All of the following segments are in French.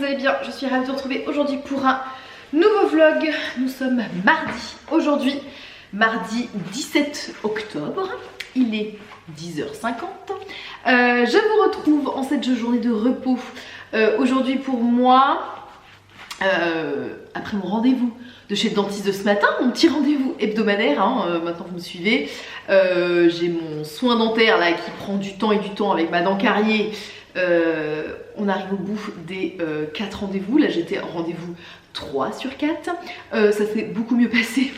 vous allez bien, je suis ravie de vous retrouver aujourd'hui pour un nouveau vlog. Nous sommes mardi, aujourd'hui, mardi 17 octobre, il est 10h50. Je vous retrouve en cette journée de repos aujourd'hui pour moi, après mon rendez-vous de chez le dentiste de ce matin, mon petit rendez-vous hebdomadaire, maintenant vous me suivez. J'ai mon soin dentaire là qui prend du temps et du temps avec ma dent carriée. On arrive au bout des 4 rendez-vous. Là j'étais en rendez-vous 3 sur 4. Ça s'est beaucoup mieux passé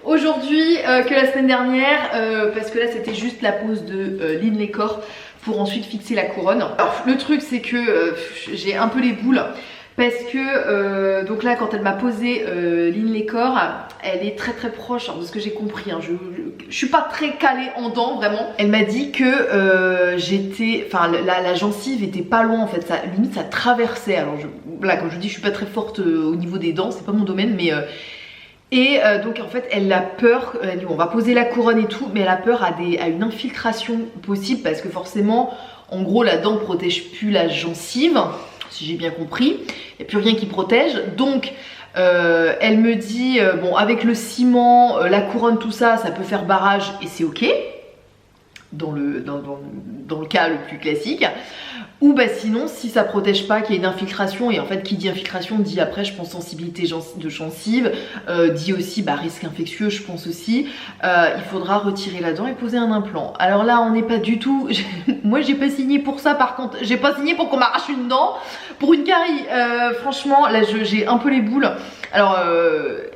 aujourd'hui que la semaine dernière, parce que là c'était juste la pose de Linley-Corps pour ensuite fixer la couronne. Alors le truc c'est que j'ai un peu les boules parce que donc là quand elle m'a posé Linley-Corps, elle est très proche de ce que j'ai compris, je suis pas très calée en dents vraiment. Elle m'a dit que la gencive était pas loin en fait, limite ça traversait. Alors là comme je vous dis je suis pas très forte au niveau des dents, c'est pas mon domaine, mais donc en fait elle a peur, elle dit bon, on va poser la couronne et tout, mais elle a peur à une infiltration possible parce que forcément en gros la dent protège plus la gencive, si j'ai bien compris, il n'y a plus rien qui protège. Donc elle me dit bon avec le ciment, la couronne, tout ça, ça peut faire barrage et c'est ok dans le cas le plus classique. Ou bah sinon si ça protège pas, qu'il y a une infiltration, et en fait qui dit infiltration dit après je pense sensibilité de gencive, dit aussi bah, risque infectieux je pense aussi, il faudra retirer la dent et poser un implant. Alors là on n'est pas du tout, moi j'ai pas signé pour ça par contre, j'ai pas signé pour qu'on m'arrache une dent pour une carie, franchement là j'ai un peu les boules. Alors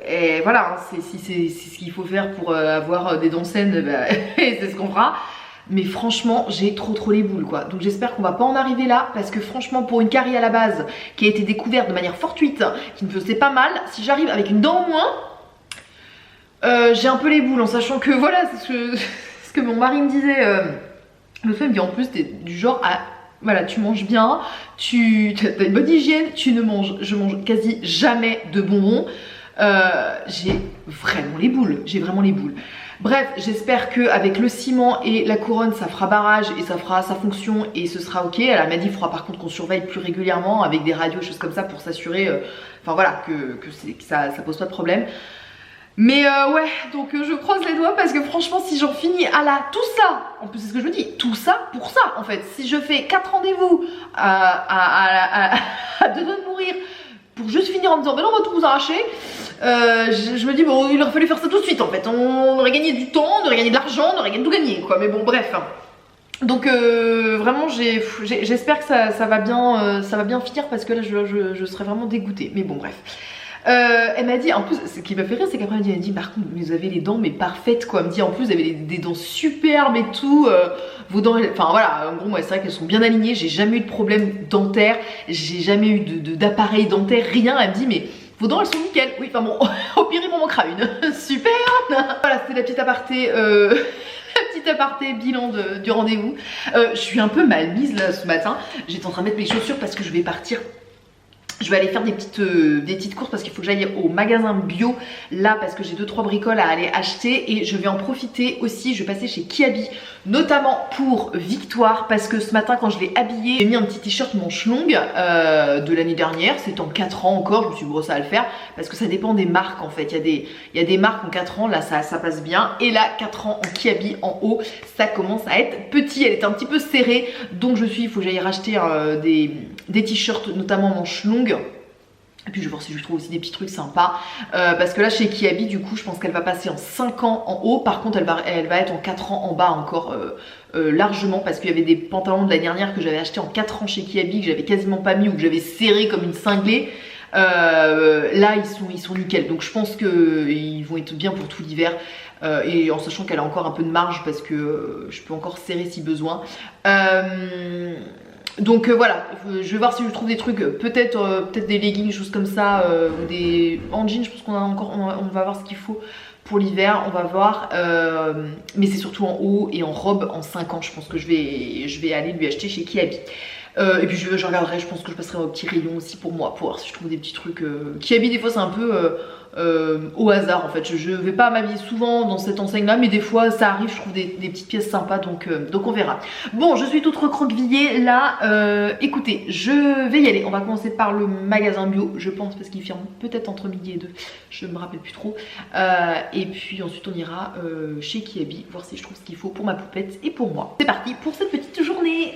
et voilà, si c'est ce qu'il faut faire pour avoir des dents saines, bah, c'est ce qu'on fera. Mais franchement j'ai trop les boules quoi. Donc j'espère qu'on va pas en arriver là, parce que franchement pour une carie à la base qui a été découverte de manière fortuite, qui me faisait pas mal, si j'arrive avec une dent en moins, j'ai un peu les boules, en sachant que voilà c'est ce que mon mari me disait. Le fait me dit en plus t'es du genre à voilà, tu manges bien, tu as une bonne hygiène, je mange quasi jamais de bonbons. J'ai vraiment les boules, Bref, j'espère qu'avec le ciment et la couronne ça fera barrage et ça fera sa fonction et ce sera ok. Elle m'a dit qu'il faudra par contre qu'on surveille plus régulièrement avec des radios, choses comme ça, pour s'assurer enfin voilà, que ça pose pas de problème. Mais ouais, donc je croise les doigts parce que franchement si j'en finis à la tout ça, en plus c'est ce que je me dis, tout ça pour ça en fait. Si je fais 4 rendez-vous à 2 doigts de mourir pour juste finir en me disant ben non on va tout vous arracher, je me dis bon il aurait fallu faire ça tout de suite en fait. On aurait gagné du temps, on aurait gagné de l'argent, on aurait gagné tout gagné quoi, mais bon bref. Donc vraiment j'espère que ça va bien finir, parce que là je serais vraiment dégoûtée, mais bon bref. Elle m'a dit, en plus ce qui m'a fait rire c'est qu'après elle m'a dit par contre vous avez les dents mais parfaites quoi. Elle me dit en plus vous avez des dents superbes et tout, vos dents, enfin voilà, en gros moi c'est vrai qu'elles sont bien alignées, j'ai jamais eu de problème dentaire, j'ai jamais eu d'appareil dentaire, rien. Elle me dit mais vos dents elles sont nickel. Oui enfin bon au pire il m'en manquera une. Super. Voilà c'était la petite aparté bilan du rendez-vous. Je suis un peu mal mise là ce matin, j'étais en train de mettre mes chaussures parce que je vais partir. Je vais aller faire des petites courses parce qu'il faut que j'aille au magasin bio là, parce que j'ai 2-3 bricoles à aller acheter, et je vais en profiter aussi, je vais passer chez Kiabi notamment pour Victoire, parce que ce matin quand je l'ai habillée, j'ai mis un petit t-shirt manche longue de l'année dernière, c'est en 4 ans encore, je me suis brossée à le faire parce que ça dépend des marques en fait, il y a des marques en 4 ans, là ça passe bien, et là 4 ans en Kiabi en haut, ça commence à être petit, elle est un petit peu serrée, donc il faut que j'aille racheter des t-shirts notamment manche longue. Et puis je vais voir si je trouve aussi des petits trucs sympas, parce que là chez Kiabi du coup je pense qu'elle va passer en 5 ans en haut, par contre elle va être en 4 ans en bas encore largement, parce qu'il y avait des pantalons de l'année dernière que j'avais acheté en 4 ans chez Kiabi que j'avais quasiment pas mis ou que j'avais serré comme une cinglée. Là ils sont nickel, donc je pense qu'ils vont être bien pour tout l'hiver, et en sachant qu'elle a encore un peu de marge parce que je peux encore serrer si besoin. Donc voilà, je vais voir si je trouve des trucs, peut-être des leggings, choses comme ça, ou des en jean. Je pense qu'on va voir ce qu'il faut pour l'hiver, on va voir, mais c'est surtout en haut et en robe en 5 ans. Je pense que je vais aller lui acheter chez Kiabi. Et puis je regarderai, je pense que je passerai au petit rayon aussi pour moi, pour voir si je trouve des petits trucs. Kiabi des fois c'est un peu au hasard en fait, je vais pas m'habiller souvent dans cette enseigne là, mais des fois ça arrive, je trouve des petites pièces sympas, donc on verra. Bon, je suis toute recroquevillée là, écoutez, je vais y aller, on va commencer par le magasin bio, je pense, parce qu'il ferme peut-être entre midi et 2, je me rappelle plus trop, et puis ensuite on ira chez Kiabi, voir si je trouve ce qu'il faut pour ma poupette et pour moi. C'est parti pour cette petite journée.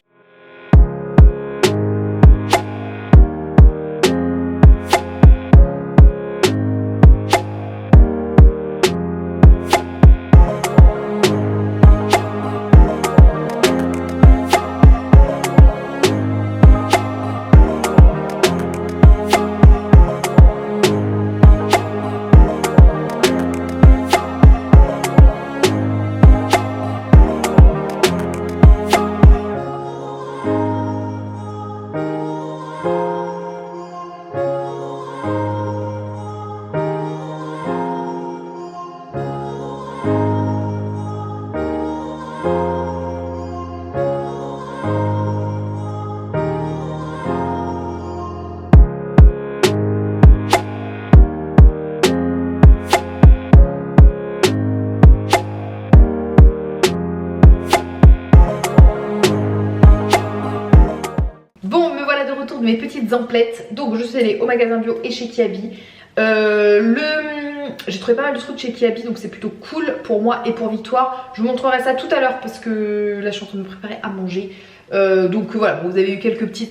De mes petites emplettes, donc je suis allée au magasin bio et chez Kiabi. J'ai trouvé pas mal de trucs chez Kiabi, donc c'est plutôt cool pour moi et pour Victoire. Je vous montrerai ça tout à l'heure parce que là je suis en train de me préparer à manger. Donc voilà, vous avez eu quelques petits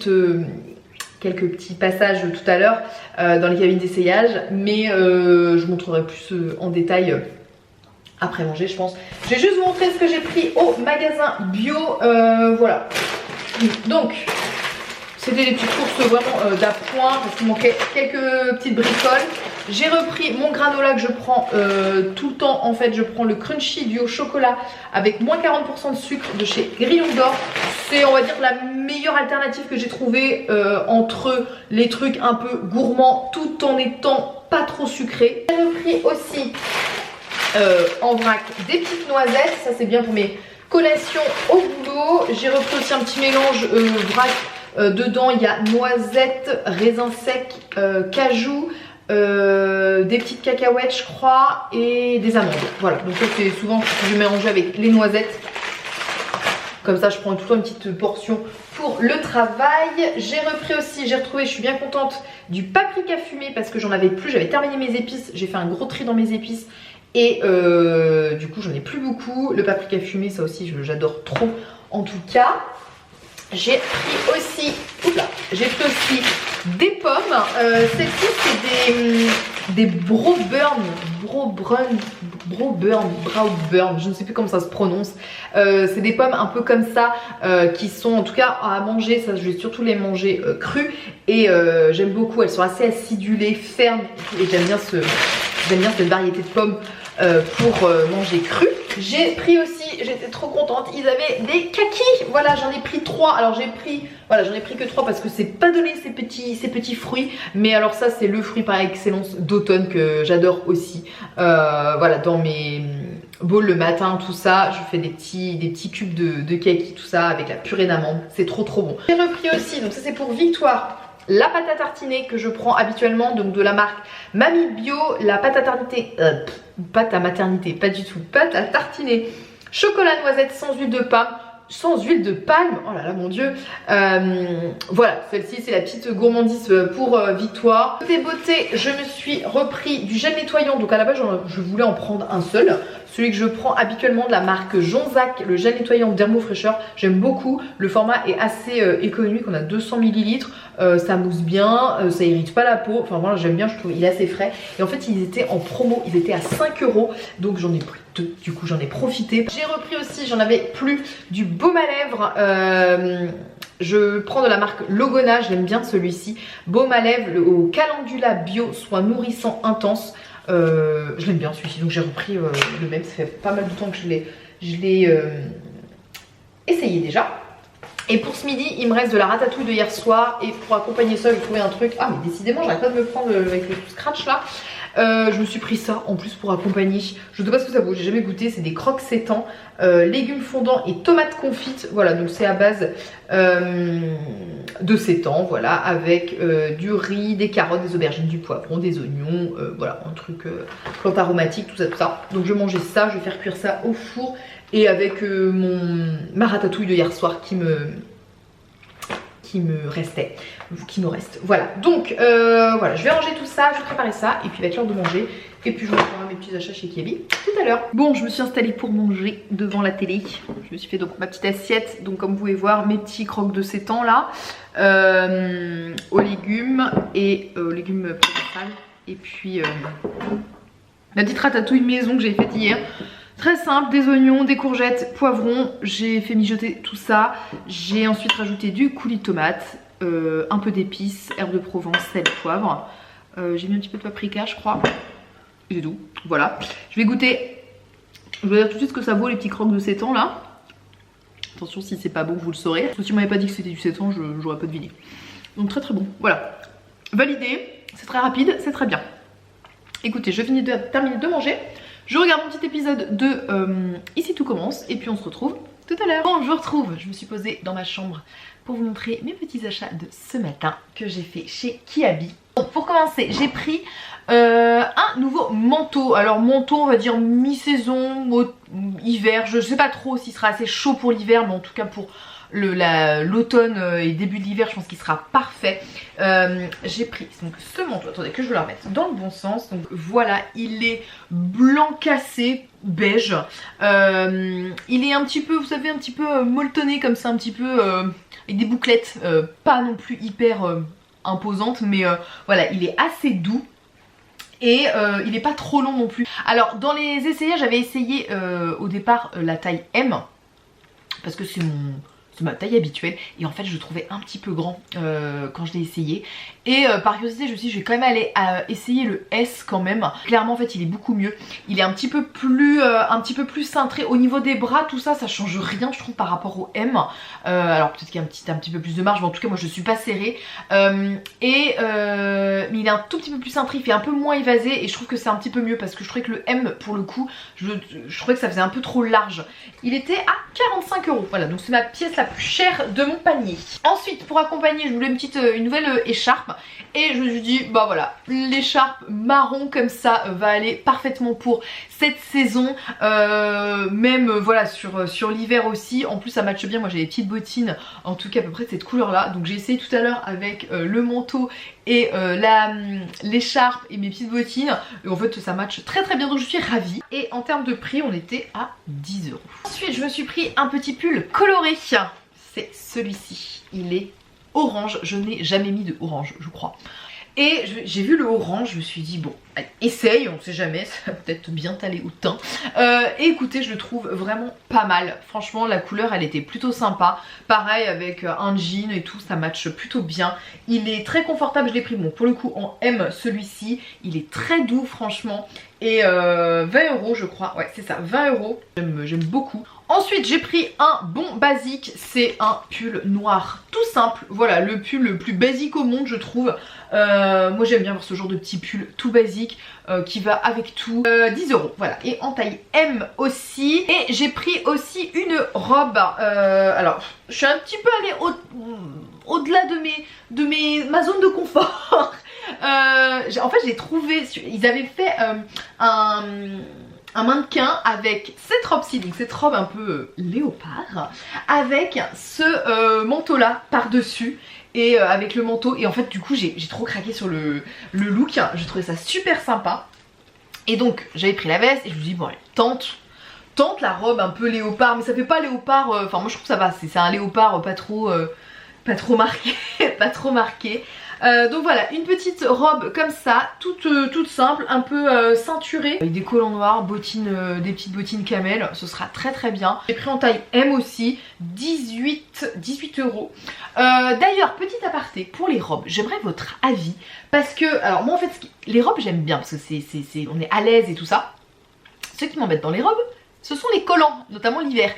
passages tout à l'heure dans les cabines d'essayage, mais je vous montrerai plus en détail après manger, je pense. Je vais juste vous montrer ce que j'ai pris au magasin bio. Voilà, donc c'était des petites courses vraiment d'appoint parce qu'il manquait quelques petites bricoles. J'ai repris mon granola que je prends tout le temps. En fait, je prends le Crunchy Duo chocolat avec moins 40% de sucre de chez Grillon d'Or. C'est, on va dire, la meilleure alternative que j'ai trouvée entre les trucs un peu gourmands tout en étant pas trop sucrés. J'ai repris aussi en vrac des petites noisettes. Ça, c'est bien pour mes collations au boulot. J'ai repris aussi un petit mélange vrac. Dedans il y a noisettes, raisins secs, cajou, des petites cacahuètes je crois et des amandes. Voilà, donc ça c'est souvent ce que je mélange avec les noisettes. Comme ça je prends tout le temps une petite portion pour le travail. J'ai repris aussi, j'ai retrouvé, je suis bien contente, du paprika fumé parce que j'en avais plus, j'avais terminé mes épices, j'ai fait un gros tri dans mes épices. Et du coup j'en ai plus beaucoup. Le paprika fumé ça aussi j'adore trop en tout cas. J'ai pris aussi, des pommes. Celles-ci c'est des Browburn, je ne sais plus comment ça se prononce. C'est des pommes un peu comme ça qui sont en tout cas à manger. Ça, je vais surtout les manger crues et j'aime beaucoup. Elles sont assez acidulées, fermes et j'aime bien cette variété de pommes pour manger cru. J'ai pris aussi, j'étais trop contente, ils avaient des kakis. Voilà, j'en ai pris 3. Alors j'en ai pris que 3 parce que c'est pas donné ces petits fruits. Mais alors ça c'est le fruit par excellence d'automne que j'adore aussi. Voilà, dans mes bowls le matin, tout ça, je fais des petits cubes de kaki, tout ça avec la purée d'amande. C'est trop bon. J'ai repris aussi, donc ça c'est pour Victoire, la pâte à tartiner que je prends habituellement, donc de la marque Mamie Bio, la pâte à tartiner, pâte à maternité, pas du tout, pâte à tartiner, chocolat noisette sans huile de palme, oh là là mon dieu, voilà, celle-ci c'est la petite gourmandise pour Victoire. Côté beauté, je me suis repris du gel nettoyant, donc à la base je voulais en prendre un seul. Celui que je prends habituellement de la marque Jonzac, le gel nettoyant Dermofraîcheur, j'aime beaucoup. Le format est assez économique, on a 200 ml, ça mousse bien, ça irrite pas la peau. Enfin voilà, j'aime bien, je trouve il est assez frais. Et en fait ils étaient en promo, ils étaient à 5 €, donc j'en ai pris 2, du coup j'en ai profité. J'ai repris aussi, j'en avais plus, du baume à lèvres. Je prends de la marque Logona, j'aime bien celui-ci. Baume à lèvres au calendula bio, soin nourrissant intense. Je l'aime bien celui-ci, donc j'ai repris le même. Ça fait pas mal de temps que je l'ai essayé déjà. Et pour ce midi, il me reste de la ratatouille de hier soir. Et pour accompagner ça, j'ai trouvé un truc. Ah, mais décidément, j'arrête pas de me prendre avec le scratch là. Je me suis pris ça en plus pour accompagner. Je ne sais pas ce que ça vaut, j'ai jamais goûté. C'est des croques sétans, légumes fondants et tomates confites. Voilà, donc c'est à base de sétans, voilà, avec du riz, des carottes, des aubergines, du poivron, des oignons, voilà, un truc plante aromatique, tout ça, tout ça. Donc je vais manger ça, je vais faire cuire ça au four et avec ma ratatouille de hier soir qui me restait, qui nous reste. Voilà, donc voilà, je vais ranger tout ça, je vais préparer ça et puis il va être l'heure de manger. Et puis je vous ferai mes petits achats chez Kiabi tout à l'heure. Bon, je me suis installée pour manger devant la télé. Je me suis fait donc ma petite assiette. Donc comme vous pouvez voir, mes petits croques de sétan là, aux légumes et aux légumes provençaux. Et puis la petite ratatouille maison que j'ai faite hier. Très simple, des oignons, des courgettes, poivrons. J'ai fait mijoter tout ça. J'ai ensuite rajouté du coulis de tomate, un peu d'épices, herbes de Provence, sel, poivre. J'ai mis un petit peu de paprika, je crois. Et c'est tout. Voilà. Je vais goûter. Je vais dire tout de suite ce que ça vaut les petits croques de sétan là. Attention, si c'est pas bon, vous le saurez. Parce que si tu m'avais pas dit que c'était du sétan, j'aurais pas deviné. Donc très très bon. Voilà. Validé. C'est très rapide, c'est très bien. Écoutez, je finis de terminer de manger. Je regarde un petit épisode de Ici tout commence et puis on se retrouve tout à l'heure. Bon, je vous retrouve, je me suis posée dans ma chambre pour vous montrer mes petits achats de ce matin que j'ai fait chez Kiabi. Donc pour commencer, j'ai pris un nouveau manteau. Alors manteau, on va dire mi-saison, hiver. Je sais pas trop s'il sera assez chaud pour l'hiver, mais en tout cas pour l'automne et début de l'hiver, je pense qu'il sera parfait. J'ai pris donc ce manteau, attendez que je vais le remettre dans le bon sens. Donc voilà, il est blanc cassé, beige. Il est un petit peu, vous savez, un petit peu molletonné comme ça, un petit peu avec des bouclettes, pas non plus hyper imposantes, mais voilà, il est assez doux. Et il n'est pas trop long non plus. Alors dans les essayages, j'avais essayé au départ la taille M, parce que c'est ma taille habituelle et en fait je le trouvais un petit peu grand quand je l'ai essayé et par curiosité je me suis dit je vais quand même aller essayer le S quand même. Clairement en fait il est beaucoup mieux, il est un petit peu plus cintré au niveau des bras, tout ça, ça change rien je trouve par rapport au M. Alors peut-être qu'il y a un petit peu plus de marge, mais en tout cas moi je suis pas serrée mais il est un tout petit peu plus cintré, il fait un peu moins évasé et je trouve que c'est un petit peu mieux parce que je trouvais que le M pour le coup je trouvais que ça faisait un peu trop large. Il était à 45 €, voilà, donc c'est ma pièce la plus chère de mon panier. Ensuite pour accompagner je voulais une nouvelle écharpe et je me suis dit bah voilà, l'écharpe marron comme ça va aller parfaitement pour cette saison, même voilà sur l'hiver aussi. En plus ça matche bien, moi j'ai des petites bottines en tout cas à peu près de cette couleur là, donc j'ai essayé tout à l'heure avec le manteau et l'écharpe et mes petites bottines et en fait ça match très très bien, donc je suis ravie. Et en termes de prix on était à 10 €. Ensuite je me suis pris un petit pull coloré, c'est celui-ci, il est orange, je n'ai jamais mis de orange je crois. Et j'ai vu le orange, je me suis dit bon, allez, essaye, on sait jamais, ça va peut-être bien t'aller au teint. Et écoutez, je le trouve vraiment pas mal. Franchement, la couleur, elle était plutôt sympa. Pareil, avec un jean et tout, ça matche plutôt bien. Il est très confortable, je l'ai pris, bon, pour le coup, en M, celui-ci. Il est très doux, franchement. Et 20 € je crois, ouais, c'est ça, 20 €. J'aime beaucoup. Ensuite j'ai pris un bon basique, c'est un pull noir tout simple, voilà le pull le plus basique au monde je trouve. Moi j'aime bien avoir ce genre de petit pull tout basique qui va avec tout. 10 €, voilà, et en taille M aussi. Et j'ai pris aussi une robe, alors je suis un petit peu allée au-delà de ma zone de confort. En fait j'ai trouvé, ils avaient fait un mannequin avec cette robe-ci, donc cette robe un peu léopard, avec ce manteau là par-dessus et avec le manteau, et en fait du coup j'ai trop craqué sur le look, j'ai trouvé ça super sympa. Et donc j'avais pris la veste et je me dis bon allez, tente la robe un peu léopard, mais ça fait pas léopard, enfin moi je trouve que ça va, c'est un léopard pas trop marqué, pas trop marqué. Donc voilà, une petite robe comme ça, toute simple, un peu ceinturée, avec des collants noirs, bottines, des petites bottines camel, ce sera très très bien. J'ai pris en taille M aussi, 18 €. D'ailleurs, petit aparté pour les robes, j'aimerais votre avis, parce que, alors moi en fait, les robes j'aime bien, parce que on est à l'aise et tout ça. Ce qui m'embête dans les robes, ce sont les collants, notamment l'hiver.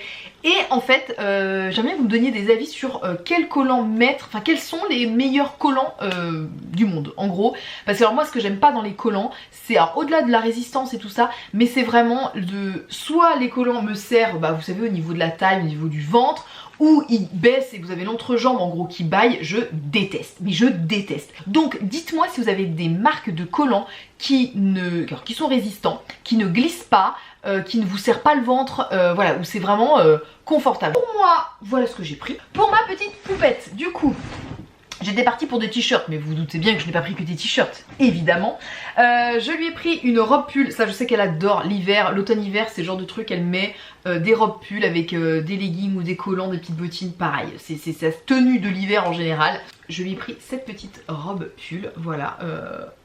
Et en fait, j'aimerais bien que vous me donniez des avis sur quels collants mettre, enfin quels sont les meilleurs collants du monde, en gros. Parce que alors moi, ce que j'aime pas dans les collants, c'est au-delà de la résistance et tout ça, mais c'est vraiment soit les collants me servent, bah, vous savez, au niveau de la taille, au niveau du ventre, ou ils baissent et vous avez l'entrejambe en gros qui baille, je déteste, mais je déteste. Donc dites-moi si vous avez des marques de collants qui sont résistants, qui ne glissent pas, qui ne vous serrent pas le ventre, voilà, où c'est vraiment confortable. Pour moi, voilà ce que j'ai pris. Pour ma petite poupette, du coup, j'étais partie pour des t-shirts, mais vous vous doutez bien que je n'ai pas pris que des t-shirts, évidemment. Je lui ai pris une robe pull, ça je sais qu'elle adore l'hiver, l'automne-hiver, c'est le genre de truc, elle met des robes pull avec des leggings ou des collants, des petites bottines, pareil. C'est sa tenue de l'hiver en général. Je lui ai pris cette petite robe pull, voilà.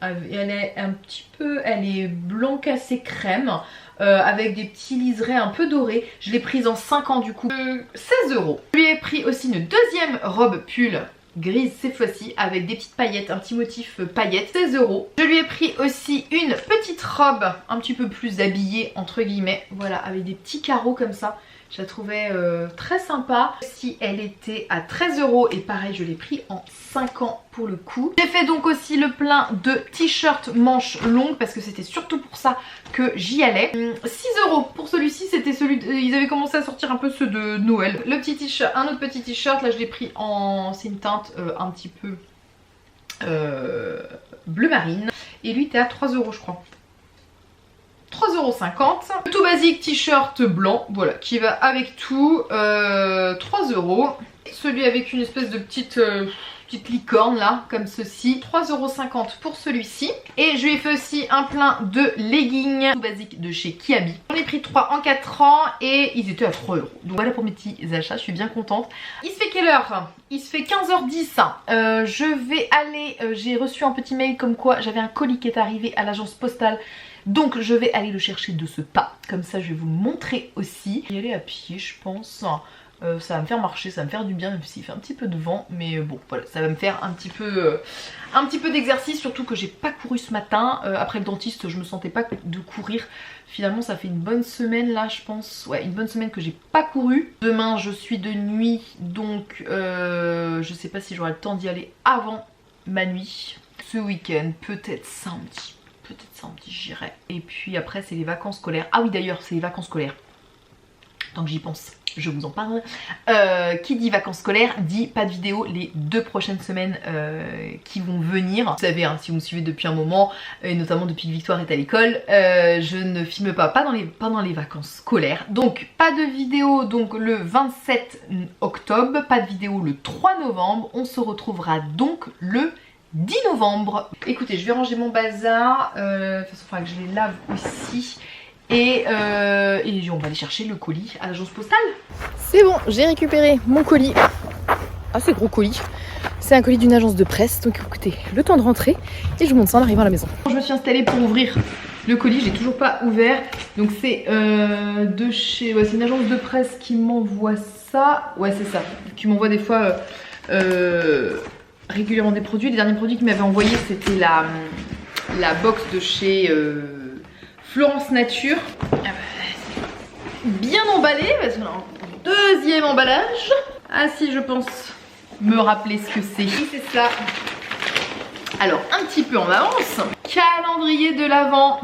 Elle est un petit peu, elle est blanc cassé crème, avec des petits liserés un peu dorés. Je l'ai prise en 5 ans du coup, 16 €. Je lui ai pris aussi une deuxième robe pull grise cette fois-ci avec des petites paillettes, un petit motif paillettes, 16 €. Je lui ai pris aussi une petite robe un petit peu plus habillée entre guillemets, voilà, avec des petits carreaux comme ça. Je la trouvais très sympa. Si elle était à 13 € et pareil je l'ai pris en 5 ans pour le coup. J'ai fait donc aussi le plein de t-shirts manches longues parce que c'était surtout pour ça que j'y allais. 6 € pour celui-ci, c'était celui ils avaient commencé à sortir un peu ceux de Noël. Le petit t-shirt, un autre petit t-shirt, là je l'ai pris en, c'est une teinte un petit peu bleu marine et lui était à 3 € je crois. 3,50 €. Le tout basique t-shirt blanc, voilà, qui va avec tout, 3 €. Celui avec une espèce de petite licorne là, comme ceci, 3,50 € pour celui-ci. Et je lui ai fait aussi un plein de leggings tout basique de chez Kiabi. J'en ai pris 3 en 4 ans et ils étaient à 3 €. Donc voilà pour mes petits achats, je suis bien contente. Il se fait quelle heure? Il se fait 15h10. Je vais aller, j'ai reçu un petit mail comme quoi j'avais un colis qui est arrivé à l'agence postale. Donc je vais aller le chercher de ce pas, comme ça je vais vous le montrer aussi. Y aller à pied je pense, ça va me faire marcher, ça va me faire du bien même s'il fait un petit peu de vent. Mais bon voilà, ça va me faire un petit peu d'exercice, surtout que j'ai pas couru ce matin. Après le dentiste je me sentais pas de courir. Finalement ça fait une bonne semaine là je pense, ouais une bonne semaine que j'ai pas couru. Demain je suis de nuit donc je sais pas si j'aurai le temps d'y aller avant ma nuit. Ce week-end, peut-être samedi. Peut-être samedi j'irai. Et puis après c'est les vacances scolaires. Ah oui d'ailleurs c'est les vacances scolaires. Tant que j'y pense, je vous en parle. Qui dit vacances scolaires dit pas de vidéo les 2 prochaines semaines qui vont venir. Vous savez hein, si vous me suivez depuis un moment, et notamment depuis que Victoire est à l'école, je ne filme pas pendant les vacances scolaires. Donc pas de vidéo donc le 27 octobre, pas de vidéo le 3 novembre. On se retrouvera donc le 10 novembre. Écoutez, je vais ranger mon bazar. De toute façon, il faudra que je les lave aussi. Et on va aller chercher le colis à l'agence postale. C'est bon, j'ai récupéré mon colis. Assez gros colis. C'est un colis d'une agence de presse. Donc écoutez, le temps de rentrer. Et je vous montre ça en arrivant à la maison. Je me suis installée pour ouvrir le colis. J'ai toujours pas ouvert. Donc c'est de chez... Ouais, c'est une agence de presse qui m'envoie ça. Ouais, c'est ça. Qui m'envoie des fois... régulièrement des produits. Les derniers produits qu'ils m'avaient envoyé c'était la box de chez Florence Nature. Bien emballé parce qu'on a un deuxième emballage. Ah si je pense me rappeler ce que c'est. C'est ça. Alors un petit peu en avance. Calendrier de l'Avent.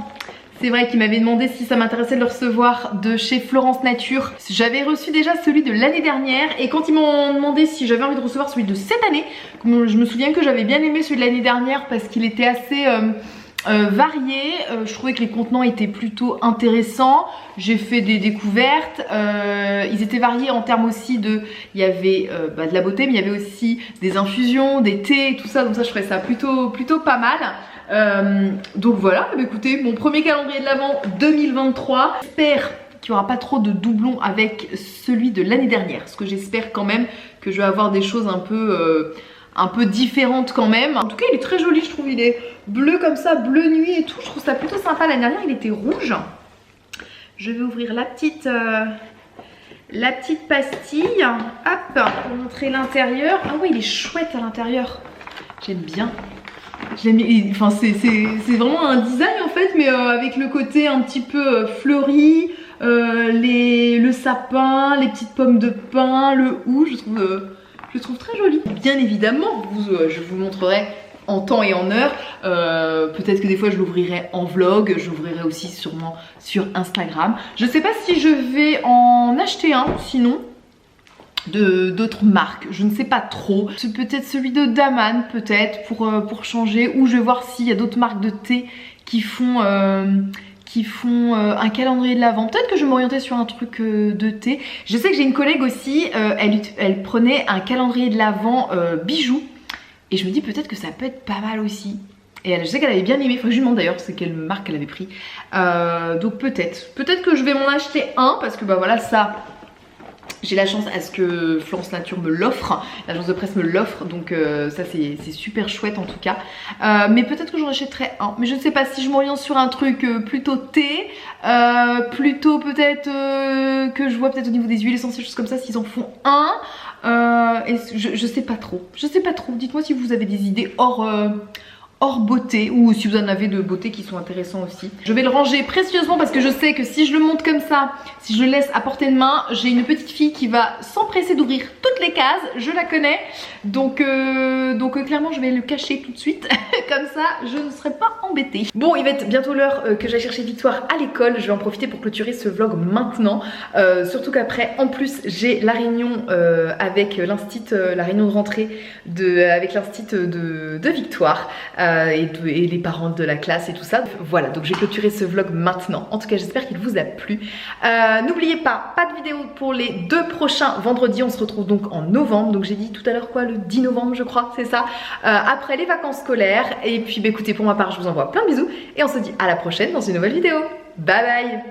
C'est vrai qu'ils m'avaient demandé si ça m'intéressait de le recevoir de chez Florence Nature. J'avais reçu déjà celui de l'année dernière et quand ils m'ont demandé si j'avais envie de recevoir celui de cette année, je me souviens que j'avais bien aimé celui de l'année dernière parce qu'il était assez varié. Je trouvais que les contenants étaient plutôt intéressants. J'ai fait des découvertes. Ils étaient variés en termes aussi de... Il y avait de la beauté mais il y avait aussi des infusions, des thés, tout ça. Donc ça je trouvais ça plutôt pas mal. Donc voilà, bah écoutez, mon premier calendrier de l'Avent 2023. J'espère qu'il n'y aura pas trop de doublons avec celui de l'année dernière. Parce que j'espère quand même que je vais avoir des choses un peu différentes quand même. En tout cas il est très joli je trouve, il est bleu comme ça, bleu nuit et tout. Je trouve ça plutôt sympa. L'année dernière il était rouge. Je vais ouvrir la petite pastille. Hop, pour montrer l'intérieur. Ah oui il est chouette à l'intérieur. J'aime bien. Enfin, c'est vraiment un design en fait, mais avec le côté un petit peu fleuri, le sapin, les petites pommes de pin, le hou, je trouve très joli. Bien évidemment, je vous montrerai en temps et en heure. Peut-être que des fois je l'ouvrirai en vlog, je l'ouvrirai aussi sûrement sur Instagram. Je sais pas si je vais en acheter un sinon d'autres marques, je ne sais pas trop. C'est peut-être celui de Daman peut-être pour changer, ou je vais voir s'il y a d'autres marques de thé qui font un calendrier de l'Avent. Peut-être que je vais m'orienter sur un truc de thé. Je sais que j'ai une collègue aussi, elle prenait un calendrier de l'Avent bijoux. Et je me dis peut-être que ça peut être pas mal aussi. Et je sais qu'elle avait bien aimé, il faut que je lui demande d'ailleurs c'est quelle marque elle avait pris. Donc peut-être que je vais m'en acheter un, parce que bah voilà, ça j'ai la chance à ce que Florence Nature me l'offre, l'agence de presse me l'offre, donc ça c'est super chouette en tout cas. Mais peut-être que j'en achèterai un, mais je ne sais pas si je m'oriente sur un truc plutôt thé, plutôt peut-être que je vois peut-être au niveau des huiles essentielles, choses comme ça, s'ils en font un. Et je sais pas trop, dites-moi si vous avez des idées hors beauté, ou si vous en avez de beauté qui sont intéressants aussi. Je vais le ranger précieusement parce que je sais que si je le monte comme ça, si je le laisse à portée de main, j'ai une petite fille qui va s'empresser d'ouvrir toutes les cases, je la connais, donc clairement je vais le cacher tout de suite, comme ça je ne serai pas embêtée. Bon, il va être bientôt l'heure que j'aille chercher Victoire à l'école, je vais en profiter pour clôturer ce vlog maintenant, surtout qu'après en plus j'ai la réunion avec l'instit, la réunion de rentrée avec l'instit de Victoire. Et les parents de la classe et tout ça. Voilà, donc j'ai clôturé ce vlog maintenant. En tout cas, j'espère qu'il vous a plu. N'oubliez pas de vidéo pour les 2 prochains vendredis. On se retrouve donc en novembre. Donc j'ai dit tout à l'heure quoi, le 10 novembre je crois, c'est ça. Après les vacances scolaires. Et puis bah, écoutez, pour ma part, je vous envoie plein de bisous. Et on se dit à la prochaine dans une nouvelle vidéo. Bye bye.